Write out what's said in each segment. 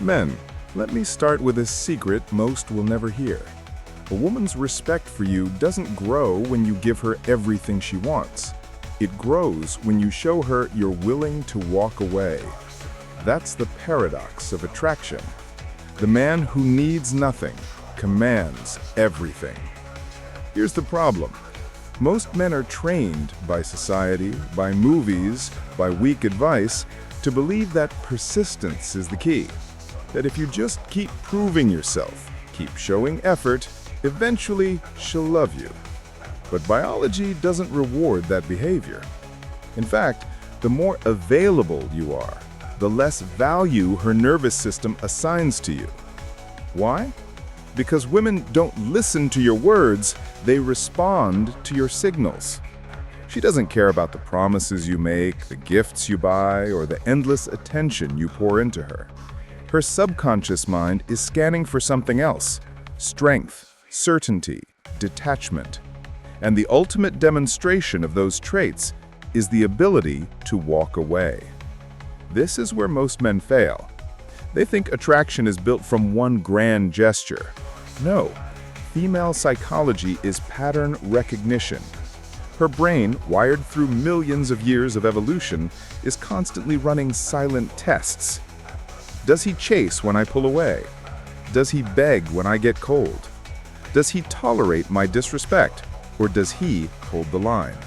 Men, let me start with a secret most will never hear. A woman's respect for you doesn't grow when you give her everything she wants. It grows when you show her you're willing to walk away. That's the paradox of attraction. The man who needs nothing commands everything. Here's the problem. Most men are trained by society, by movies, by weak advice, to believe that persistence is the key. That if you just keep proving yourself, keep showing effort, eventually she'll love you. But biology doesn't reward that behavior. In fact, the more available you are, the less value her nervous system assigns to you. Why? Because women don't listen to your words, they respond to your signals. She doesn't care about the promises you make, the gifts you buy, or the endless attention you pour into her. Her subconscious mind is scanning for something else: strength, certainty, detachment. And the ultimate demonstration of those traits is the ability to walk away. This is where most men fail. They think attraction is built from one grand gesture. No, female psychology is pattern recognition. Her brain, wired through millions of years of evolution, is constantly running silent tests. Does he chase when I pull away? Does he beg when I get cold? Does he tolerate my disrespect, or does he hold the line?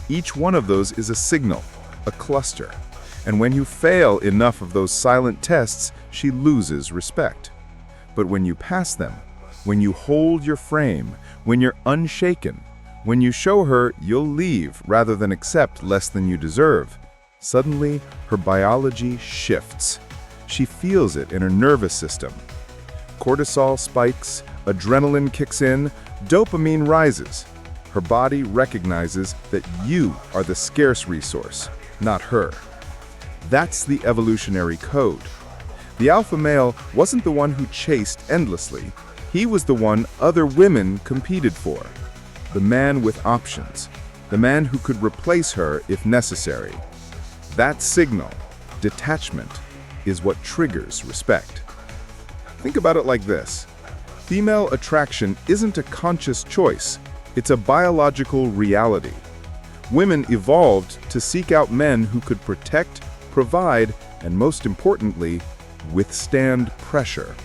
Each one of those is a signal, a cluster. And when you fail enough of those silent tests, she loses respect. But when you pass them, when you hold your frame, when you're unshaken, when you show her you'll leave rather than accept less than you deserve, suddenly her biology shifts. She feels it in her nervous system. Cortisol spikes, adrenaline kicks in, dopamine rises. Her body recognizes that you are the scarce resource, not her. That's the evolutionary code. The alpha male wasn't the one who chased endlessly. He was the one other women competed for. The man with options. The man who could replace her if necessary. That signal, detachment, is what triggers respect. Think about it like this. Female attraction isn't a conscious choice. It's a biological reality. Women evolved to seek out men who could protect, provide, and most importantly, withstand pressure.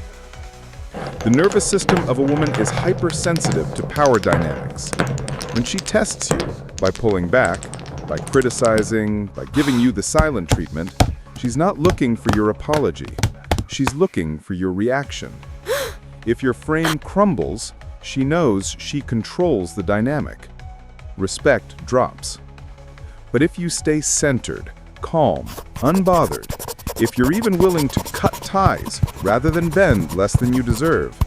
The nervous system of a woman is hypersensitive to power dynamics. When she tests you by pulling back, by criticizing, by giving you the silent treatment, she's not looking for your apology. She's looking for your reaction. If your frame crumbles, she knows she controls the dynamic. Respect drops. But if you stay centered, calm, unbothered, if you're even willing to cut ties rather than bend less than you deserve,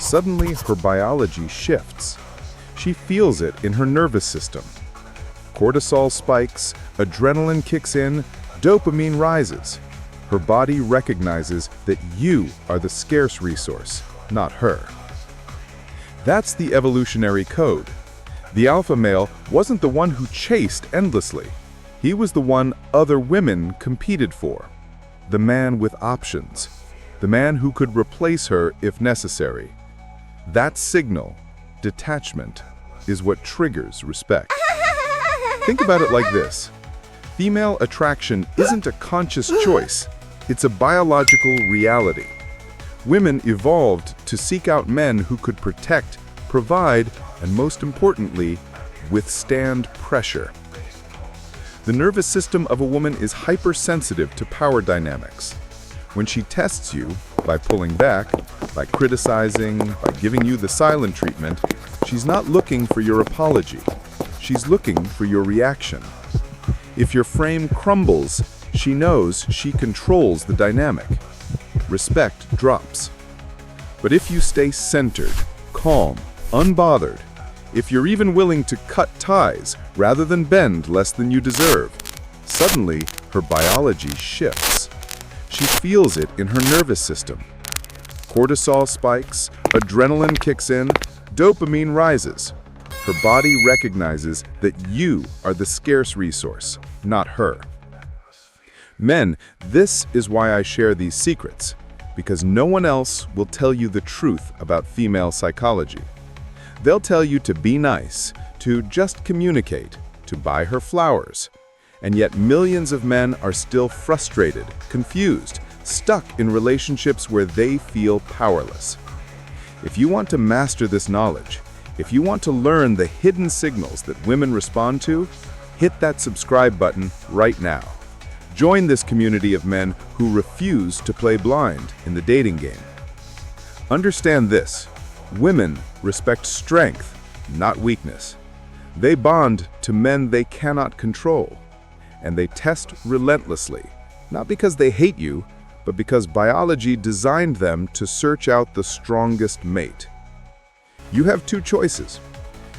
suddenly her biology shifts. She feels it in her nervous system. Cortisol spikes, adrenaline kicks in, dopamine rises. Her body recognizes that you are the scarce resource, not her. That's the evolutionary code. The alpha male wasn't the one who chased endlessly. He was the one other women competed for. The man with options. The man who could replace her if necessary. That signal, detachment, is what triggers respect. Think about it like this. Female attraction isn't a conscious choice. It's a biological reality. Women evolved to seek out men who could protect, provide, and most importantly, withstand pressure. The nervous system of a woman is hypersensitive to power dynamics. When she tests you, by pulling back, by criticizing, by giving you the silent treatment, she's not looking for your apology. She's looking for your reaction. If your frame crumbles, she knows she controls the dynamic. Respect drops. But if you stay centered, calm, unbothered, if you're even willing to cut ties rather than bend less than you deserve, suddenly her biology shifts. She feels it in her nervous system. Cortisol spikes, adrenaline kicks in, dopamine rises. Her body recognizes that you are the scarce resource, not her. Men, this is why I share these secrets, because no one else will tell you the truth about female psychology. They'll tell you to be nice, to just communicate, to buy her flowers. And yet millions of men are still frustrated, confused, stuck in relationships where they feel powerless. If you want to master this knowledge, if you want to learn the hidden signals that women respond to, hit that subscribe button right now. Join this community of men who refuse to play blind in the dating game. Understand this: women respect strength, not weakness. They bond to men they cannot control, and they test relentlessly, not because they hate you, but because biology designed them to search out the strongest mate. You have two choices.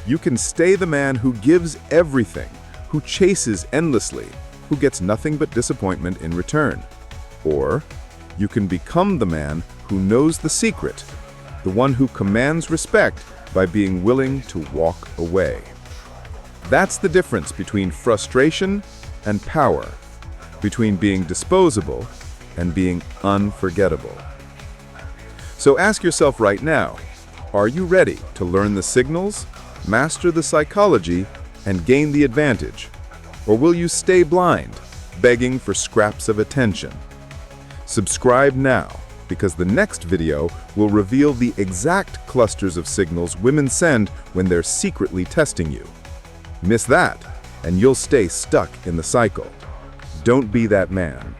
You can stay the man who gives everything, who chases endlessly, who gets nothing but disappointment in return. Or you can become the man who knows the secret, the one who commands respect by being willing to walk away. That's the difference between frustration and power, between being disposable and being unforgettable. So ask yourself right now, are you ready to learn the signals, master the psychology, and gain the advantage? Or will you stay blind, begging for scraps of attention? Subscribe now, because the next video will reveal the exact clusters of signals women send when they're secretly testing you. Miss that, and you'll stay stuck in the cycle. Don't be that man.